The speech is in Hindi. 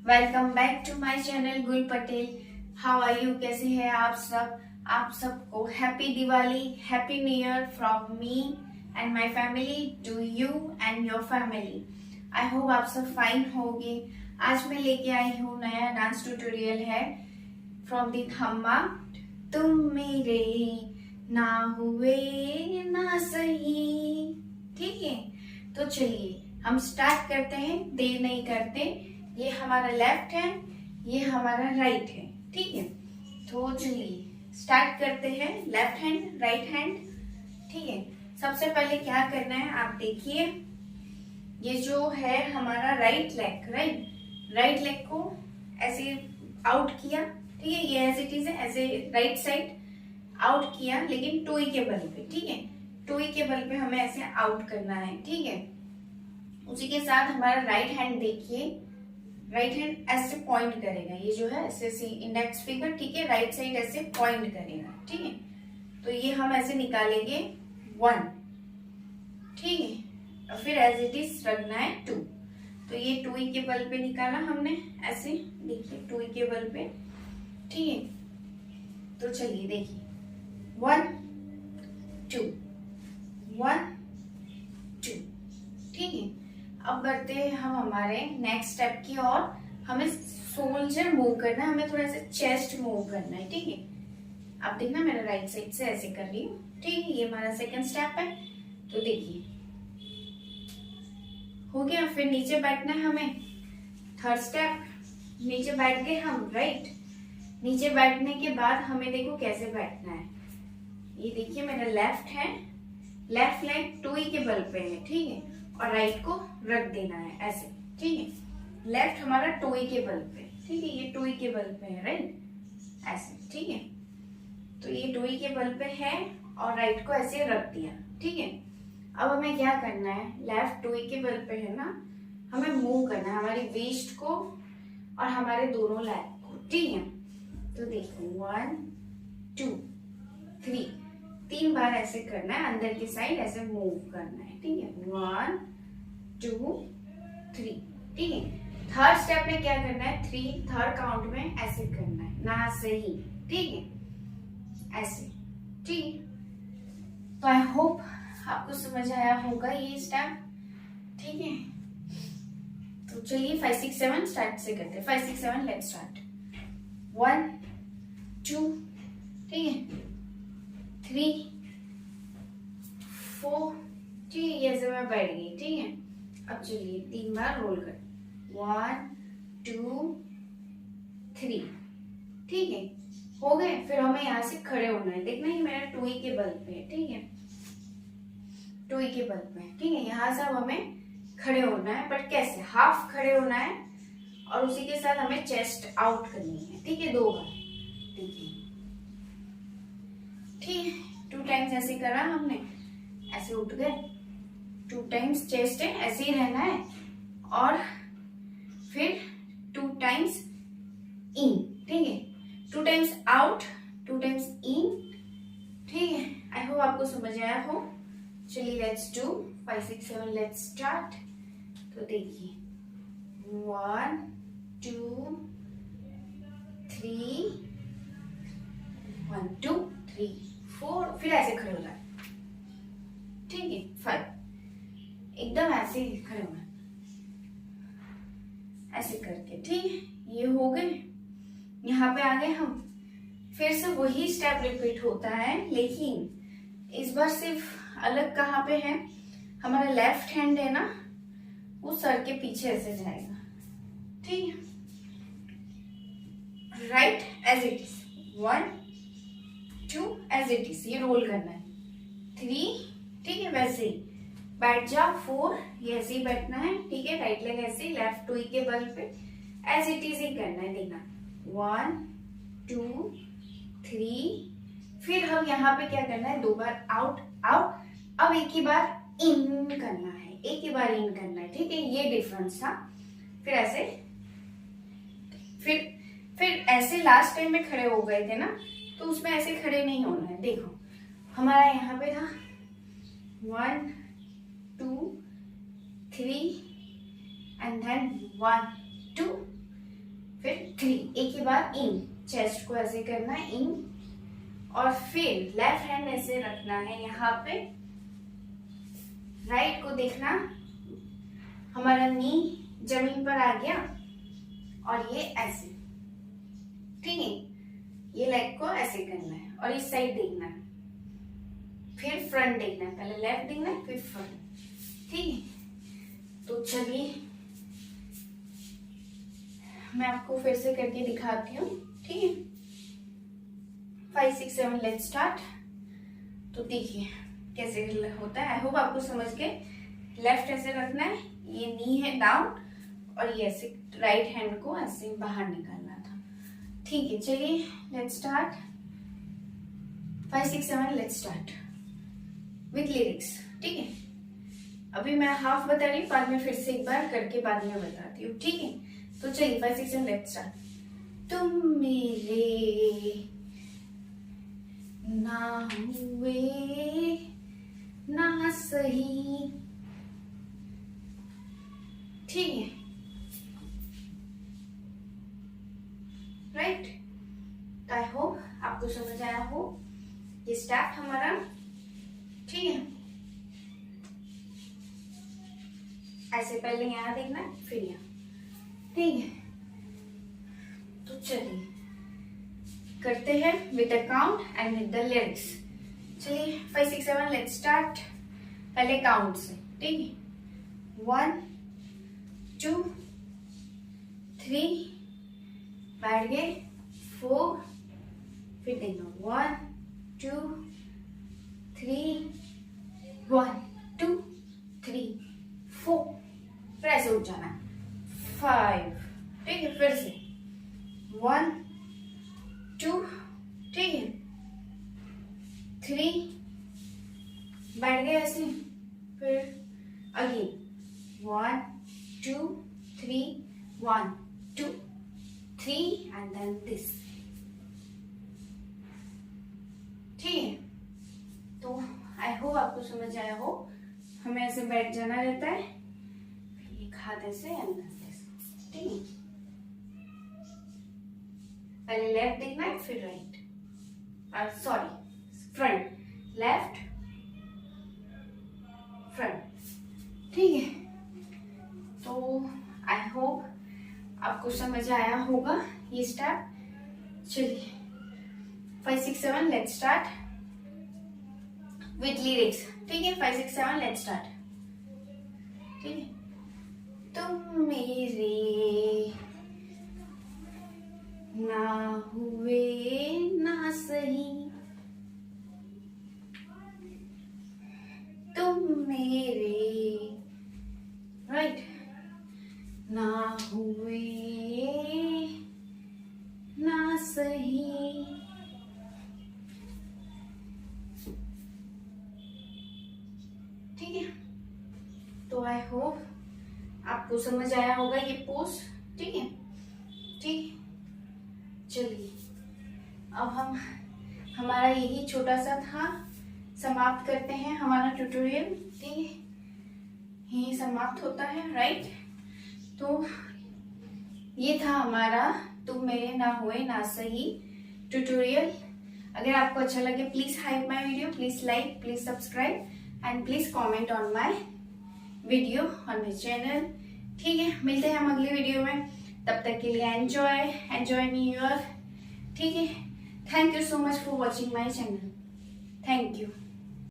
Welcome back to my channel Gul Patel. How are you? कैसे हैं आप सब? आप सबको happy Diwali, happy new year from me and my family to you and your family. I hope आप सब फाइन होंगे। आज मैं लेके आई हूँ नया डांस ट्यूटोरियल है फ्रॉम दी थम्मा। तुम मेरे ना हुए ना सही। ठीक है, तो चलिए हम स्टार्ट करते हैं, देर नहीं करते। ये हमारा लेफ्ट है, ये हमारा राइट है। ठीक है, तो चलिए स्टार्ट करते हैं। Left hand, right hand. ठीक है, सबसे पहले क्या करना है आप देखिए। ये जो है हमारा राइट लेग, राइट लेग को ऐसे आउट किया। ठीक है, ये एज इट इज है, ऐसे राइट साइड आउट किया, लेकिन टोई के बल पे। ठीक है, टोई के बल पे हमें ऐसे आउट करना है। ठीक है, उसी के साथ हमारा राइट हैंड देखिए, राइट हैंड ऐसे पॉइंट करेगा। ये जो है ऐसे इंडेक्स फिंगर, ठीक है, राइट साइड ऐसे पॉइंट करेगा। ठीक है, तो ये हम ऐसे निकालेंगे 1। ठीक है, और फिर एज इट इज रखना है 2। तो ये 2 के बल पे निकाला हमने, ऐसे देखिए 2 के बल पे। ठीक है, तो चलिए देखिए 1 2 1 2। ठीक है, अब बढ़ते हैं हम हमारे नेक्स्ट स्टेप की ओर। हमें शोल्डर मूव करना है, हमें थोड़ा सा चेस्ट मूव करना है। ठीक है, अब देखना मैं राइट साइड से ऐसे कर रही हूँ। ठीक है, ये हमारा सेकंड स्टेप है। तो देखिए हो गया। फिर नीचे बैठना है हमें। थर्ड स्टेप, नीचे बैठ गए हम। राइट, नीचे बैठने के बाद हमें देखो कैसे बैठना है। ये देखिए मेरा लेफ्ट है, लेफ्ट लेग टोई के बल पे है। ठीक है, और राइट को रख देना है ऐसे। ठीक है, लेफ्ट हमारा टोई के बल पे। ठीक है, ये टोई के बल पे है, राइट ऐसे। ठीक है, तो ये टोई के बल पे है और राइट को ऐसे रख दिया। ठीक है, अब हमें क्या करना है, लेफ्ट टोई के बल पे है ना, हमें मूव करना है हमारी वेस्ट को और हमारे दोनों लेग को। ठीक है, तो देखो 1 2 3, 3 बार ऐसे करना है, अंदर की साइड ऐसे मूव करना है। ठीक है, 1 2 3। ठीक है, थर्ड स्टेप में क्या करना है, 3 थर्ड काउंट में ऐसे करना है ना सही। ठीक है, ऐसे। ठीक, तो आई होप आपको समझ आया होगा ये स्टेप। ठीक है, तो चलिए 5 6 7 स्टार्ट से करते हैं। 5 6 7 लेट्स स्टार्ट। 1 2, ठीक है, 3 4। ठीक है, ये मैं बैठ गई। ठीक है, अब चलिए 3 बार रोल कर। 1 2 3। ठीक है, हो गए। फिर हमें यहाँ से खड़े होना है। देखना ही मेरा टोई के बल पे है। ठीक है, टोई के बल पे। ठीक है, यहाँ से अब हमें खड़े होना है, बट कैसे, हाफ खड़े होना है और उसी के साथ हमें चेस्ट आउट करनी है। ठीक है, 2 बार। देखिए, ठीक है, 2 टाइम्स ऐसे करा हमने, ऐसे उठ गए। 2 टाइम्स चेस्ट है, ऐसे ही रहना है। और फिर 2 टाइम्स इन। ठीक है, 2 टाइम्स आउट, 2 टाइम्स इन। ठीक है, आई होप आपको समझ आया हो। चलिए लेट्स डू 5 6 7 लेट्स स्टार्ट। तो देखिए 1 2 3 1 2 3 4, फिर ऐसे खड़े हो जाए। ठीक है, 5, एकदम ऐसे ही खड़े होना, ऐसे करके। ठीक है, ये हो गए। यहाँ पे आ गए हम। फिर से वही स्टेप रिपीट होता है, लेकिन इस बार सिर्फ अलग कहाँ पे है, हमारा लेफ्ट हैंड है ना, वो सर के पीछे ऐसे जाएगा। ठीक है, right as it is 1 2 as it is, ये रोल करना है। 3, ठीक है, वैसे ही बैठ जाओ। 4, ये ऐसे ही बैठना है। ठीक है, राइट लेग ऐसे ही लेफ्ट टोई के बल पे एज इट इज ही करना है। देखना 1 2 3। फिर हम यहाँ पे क्या करना है, 2 बार आउट आउट। अब एक ही बार इन करना है, एक ही बार इन करना है। ठीक है, ये डिफरेंस था। फिर ऐसे, फिर ऐसे लास्ट टाइम में खड़े हो गए थे ना, तो उसमें ऐसे खड़े नहीं होना है। देखो हमारा यहाँ पे था 1 2 3 and then 1 2 फिर 3, एक ही बार इन, चेस्ट को ऐसे करना है इन, और फिर लेफ्ट हैंड ऐसे रखना है यहाँ पे, राइट को देखना, हमारा नी जमीन पर आ गया और ये ऐसे, ठीक है, ये लेग को ऐसे करना है और इस साइड देखना है, फिर फ्रंट देखना है, पहले लेफ्ट देखना है फिर फ्रंट, ठीक है। तो चलिए मैं आपको फिर से करके दिखाती हूँ, ठीक है। 5 6 7 लेट्स स्टार्ट। तो देखिए कैसे होता है, आई होप आपको समझ के। लेफ्ट ऐसे रखना है, ये नी है डाउन, और ये ऐसे राइट हैंड को ऐसे बाहर निकालना था, ठीक है। चलिए let's start. 5 6 7 let's start with lyrics, ठीक है। अभी मैं हाफ बता रही हूँ, बाद में फिर से एक बार करके बाद में बताती हूँ, ठीक है। तो चलिए 5 6 7 लेट्स स्टार्ट। तुम मेरे ना हुए ना सही, ठीक है, राइट। तो आई होप आपको समझ आया हो ये स्टेप हमारा, ठीक है। ऐसे पहले यहाँ देखना फिर यहाँ, ठीक है। तो चलिए करते हैं with the count and with the lyrics. चलिए 5 6 7 लेट्स स्टार्ट। पहले काउंट से, ठीक है। 1 2 3, बैठ गए, 4, फिर देखना 1 2 3, 1 2 3 4, फिर ऐसे उठ जाना 5, ठीक है। फिर से 1 2, ठीक है, 3, बैठ गए ऐसे, फिर अगेन 1 2 3 1 2 3 एंड देन दिस, ठीक है। तो आई होप आपको समझ आया हो। हमें ऐसे बैठ जाना रहता है, फिर एक हाथ ऐसे एंड दिस, ठीक है। पहले लेफ्ट देखना है फिर राइट, और सॉरी फ्रंट, लेफ्ट फ्रंट, ठीक है। तो आई होप आपको समझ आया होगा ये स्टेप। चलिए 5 6 7 लेट्स स्टार्ट विथ लिरिक्स, ठीक है। 5 6 7 लेट्स स्टार्ट, ठीक है। तुम मेरे ना हुए ना सही, तुम मेरे, राइट, ना हुए ना सही, ठीक है। तो आई होप आपको समझ आया होगा ये पोज, ठीक है, ठीक। चलिए अब हम हमारा यही छोटा सा था, समाप्त करते हैं हमारा ट्यूटोरियल, ठीक है। यही समाप्त होता है, राइट। तो ये था हमारा तुम मेरे ना हुए ना सही ट्यूटोरियल। अगर आपको अच्छा लगे please hype my video, please like, please subscribe and please comment on my video on my channel, ठीक है। मिलते हैं हम अगली वीडियो में, तब तक के लिए एंजॉय न्यू ईयर, ठीक है। Thank you so much for watching my channel, thank you.